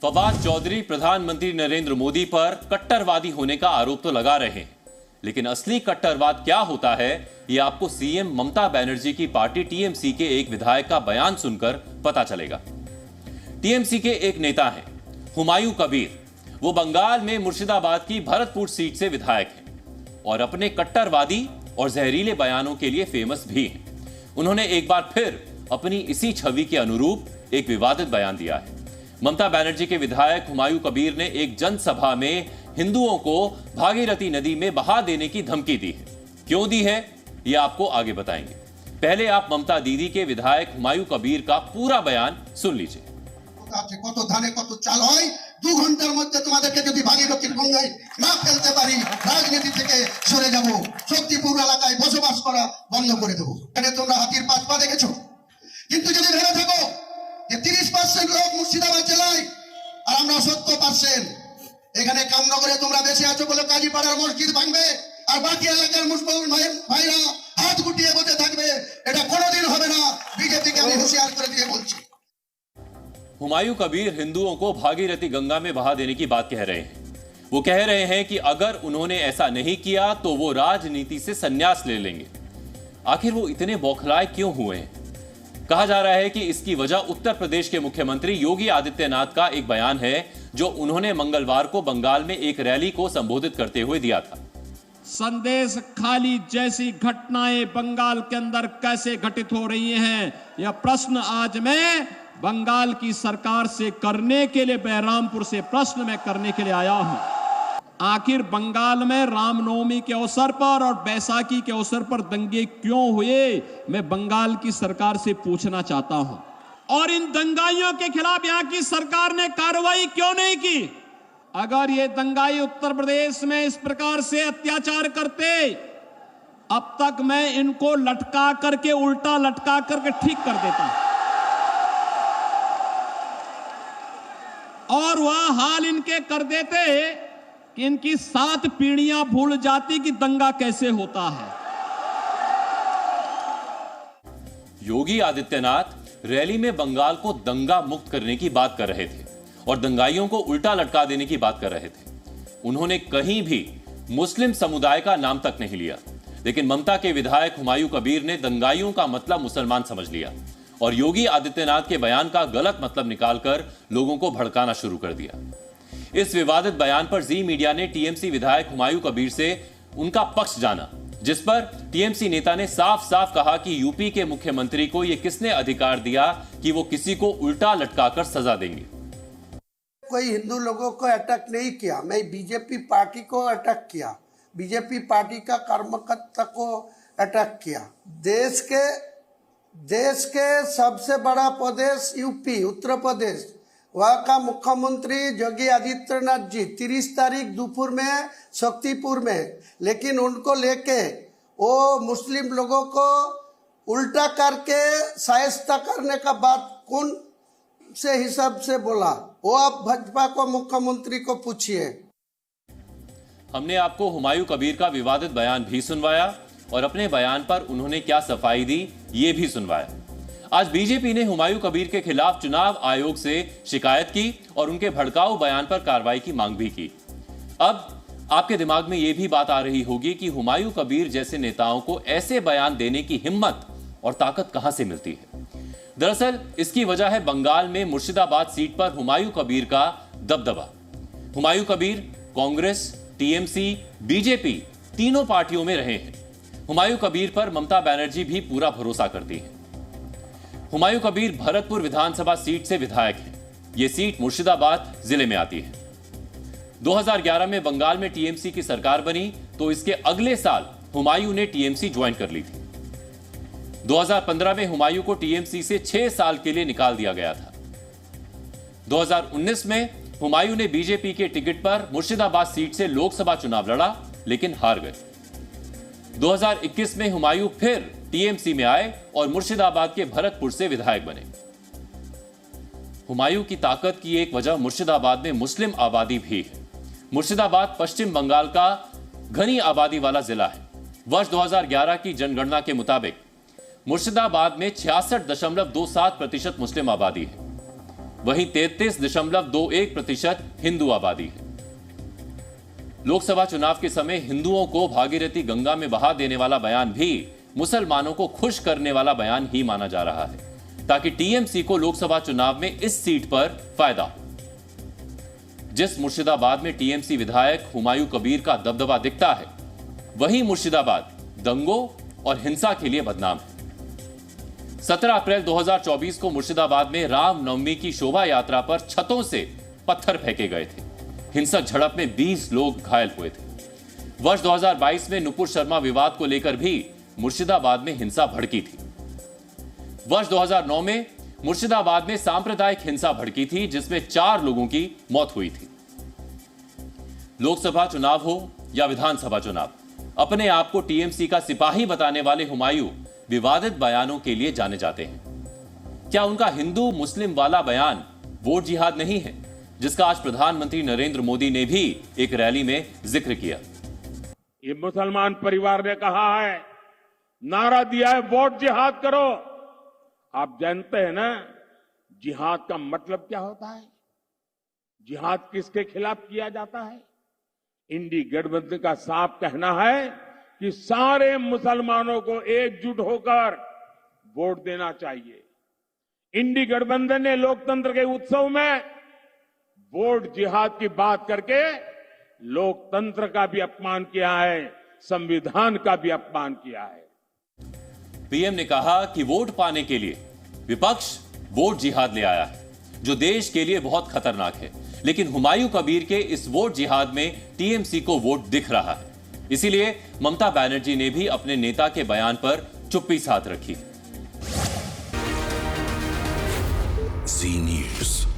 फवाद चौधरी प्रधानमंत्री नरेंद्र मोदी पर कट्टरवादी होने का आरोप तो लगा रहे हैं, लेकिन असली कट्टरवाद क्या होता है ये आपको सीएम ममता बनर्जी की पार्टी टीएमसी के एक विधायक का बयान सुनकर पता चलेगा। टीएमसी के एक नेता हैं हुमायूं कबीर। वो बंगाल में मुर्शिदाबाद की भरतपुर सीट से विधायक हैं और अपने कट्टरवादी और जहरीले बयानों के लिए फेमस भी हैं। उन्होंने एक बार फिर अपनी इसी छवि के अनुरूप एक विवादित बयान दिया है। ममता बनर्जी के विधायक हुमायूं कबीर ने एक जनसभा में हिंदुओं को भागीरथी नदी में बहा देने की धमकी दी है। क्यों दी है यह आपको आगे बताएंगे। पहले आप ममता दीदी के विधायक हुमायूं कबीर का पूरा बयान सुन लीजिए। কত ধানে কত চাল হয় 2 ঘন্টার মধ্যে তোমাদেরকে যদি ভাগীরথীর গঙ্গায় না ফেলতে পারি রাজনীতি থেকে সরে যাব, শক্তিপুর এলাকায় বসবাস করা বন্ধ করে দেব। এখানে তোমরা হাতির পাঁচ পা দেখেছো, কিন্তু যদি ভেবে থাকো যে 30% লোক মুর্শিদাবাদ জেলায় আর আমরা 70%, এখানে কামনগরে তোমরা বেঁচে আছো বলে কাজীপাড়ার মসজিদ ভাঙবে আর বাকি এলাকার মুসলমান ভাইরা হাত গুটিয়ে বসে থাকবে, এটা কোনোদিন হবে না। বিজেপিকে আমি হুঁশিয়ার করে দিয়ে বলছি। हुमायूं कबीर हिंदुओं को भागीरथी गंगा में बहा देने की बात कह रहे हैं। वो कह रहे हैं कि अगर उन्होंने ऐसा नहीं किया तो वो राजनीति से संन्यास ले लेंगे। आखिर वो इतने बौखलाए क्यों हुए हैं? कहा जा रहा है कि इसकी वजह उत्तर प्रदेश के मुख्यमंत्री योगी आदित्यनाथ का एक बयान है जो उन्होंने मंगलवार को बंगाल में एक रैली को संबोधित करते हुए दिया था। संदेश खाली जैसी घटनाएं बंगाल के अंदर कैसे घटित हो रही हैं, यह प्रश्न आज मैं बंगाल की सरकार से करने के लिए बहरामपुर से प्रश्न मैं करने के लिए आया हूं। आखिर बंगाल में रामनवमी के अवसर पर और बैसाखी के अवसर पर दंगे क्यों हुए, मैं बंगाल की सरकार से पूछना चाहता हूं। और इन दंगाइयों के खिलाफ यहां की सरकार ने कार्रवाई क्यों नहीं की? अगर ये दंगाई उत्तर प्रदेश में इस प्रकार से अत्याचार करते, अब तक मैं इनको लटका करके उल्टा लटका करके ठीक कर देता और वह हाल इनके कर देते कि इनकी 7 पीढ़ियां भूल जाती कि दंगा कैसे होता है। योगी आदित्यनाथ रैली में बंगाल को दंगा मुक्त करने की बात कर रहे थे और दंगाइयों को उल्टा लटका देने की बात कर रहे थे। उन्होंने कहीं भी मुस्लिम समुदाय का नाम तक नहीं लिया, लेकिन ममता के विधायक हुमायूं कबीर ने दंगाइयों का मतलब मुसलमान समझ लिया और योगी आदित्यनाथ के बयान का गलत मतलब निकालकर लोगों को भड़काना शुरू कर दिया। इस विवादित बयान पर जी मीडिया ने टीएमसी विधायक हुमायूं कबीर से उनका पक्ष जाना, जिस पर टीएमसी नेता ने साफ साफ कहा कि यूपी के मुख्यमंत्री को यह किसने अधिकार दिया कि वो किसी को उल्टा लटकाकर सजा देंगे। कोई हिंदू लोगों को अटैक नहीं किया, मैं बीजेपी पार्टी को अटैक किया, बीजेपी पार्टी का कार्यकर्ता को अटैक किया। देश के सबसे बड़ा प्रदेश यूपी उत्तर प्रदेश, वहाँ का मुख्यमंत्री योगी आदित्यनाथ जी 30 तारीख दोपहर में शक्तिपुर में, लेकिन उनको लेके वो मुस्लिम लोगों को उल्टा करके शाइस्ता करने का बात कौन से हिसाब से बोला, वो आप भाजपा को मुख्यमंत्री को पूछिए। हमने आपको हुमायूं कबीर का विवादित बयान भी सुनवाया और अपने बयान पर उन्होंने क्या सफाई दी ये भी सुनवाया। आज बीजेपी ने हुमायूं कबीर के खिलाफ चुनाव आयोग से शिकायत की और उनके भड़काऊ बयान पर कार्रवाई की मांग भी की। अब आपके दिमाग में यह भी बात आ रही होगी कि हुमायूं कबीर जैसे नेताओं को ऐसे बयान देने की हिम्मत और ताकत कहां से मिलती है। दरअसल इसकी वजह है बंगाल में मुर्शिदाबाद सीट पर हुमायूं कबीर का दबदबा। हुमायूं कबीर कांग्रेस, टीएमसी, बीजेपी तीनों पार्टियों में रहे हैं। हुमायूं कबीर पर ममता बनर्जी भी पूरा भरोसा करती है। हुमायूं कबीर भरतपुर विधानसभा सीट से विधायक हैं। यह सीट मुर्शिदाबाद जिले में आती है। 2011 में बंगाल में टीएमसी की सरकार बनी तो इसके अगले साल हुमायूं ने टीएमसी ज्वाइन कर ली थी। 2015 में हुमायूं को टीएमसी से 6 साल के लिए निकाल दिया गया था। 2019 में हुमायूं ने बीजेपी के टिकट पर मुर्शिदाबाद सीट से लोकसभा चुनाव लड़ा, लेकिन हार गए। 2021 में हुमायूं फिर टीएमसी में आए और मुर्शिदाबाद के भरतपुर से विधायक बने। हुमायूं की ताकत की एक वजह मुर्शिदाबाद में मुस्लिम आबादी भी है। मुर्शिदाबाद पश्चिम बंगाल का घनी आबादी वाला जिला है। वर्ष 2011 की जनगणना के मुताबिक मुर्शिदाबाद में 66.27% मुस्लिम आबादी है। वहीं 33.21% हिंदू आबादी है। लोकसभा चुनाव के समय हिंदुओं को भागीरथी गंगा में बहा देने वाला बयान भी मुसलमानों को खुश करने वाला बयान ही माना जा रहा है, ताकि टीएमसी को लोकसभा चुनाव में इस सीट पर फायदा हो। जिस मुर्शिदाबाद में टीएमसी विधायक हुमायूं कबीर का दबदबा दिखता है, वही मुर्शिदाबाद दंगों और हिंसा के लिए बदनाम है। 17 अप्रैल 2024 को मुर्शिदाबाद में रामनवमी की शोभा यात्रा पर छतों से पत्थर फेंके गए थे। हिंसक झड़प में 20 लोग घायल हुए थे। वर्ष 2022 में नुपुर शर्मा विवाद को लेकर भी मुर्शिदाबाद में हिंसा भड़की थी। वर्ष 2009 में मुर्शिदाबाद में सांप्रदायिक हिंसा भड़की थी, जिसमें 4 लोगों की मौत हुई थी। लोकसभा चुनाव हो या विधानसभा चुनाव, अपने आप को टीएमसी का सिपाही बताने वाले हुमायूं विवादित बयानों के लिए जाने जाते हैं। क्या उनका हिंदू मुस्लिम वाला बयान वोट जिहाद नहीं है, जिसका आज प्रधानमंत्री नरेंद्र मोदी ने भी एक रैली में जिक्र किया? ये मुसलमान परिवार ने कहा है, नारा दिया है वोट जिहाद करो। आप जानते हैं ना जिहाद का मतलब क्या होता है? जिहाद किसके खिलाफ किया जाता है? इंडी गठबंधन का साफ कहना है कि सारे मुसलमानों को एकजुट होकर वोट देना चाहिए। इंडी गठबंधन ने लोकतंत्र के उत्सव में वोट जिहाद की बात करके लोकतंत्र का भी अपमान किया है, संविधान का भी अपमान किया है। पीएम ने कहा कि वोट पाने के लिए विपक्ष वोट जिहाद ले आया है, जो देश के लिए बहुत खतरनाक है। लेकिन हुमायूं कबीर के इस वोट जिहाद में टीएमसी को वोट दिख रहा है। इसीलिए ममता बनर्जी ने भी अपने नेता के बयान पर चुप्पी साध रखी। जी न्यूज़।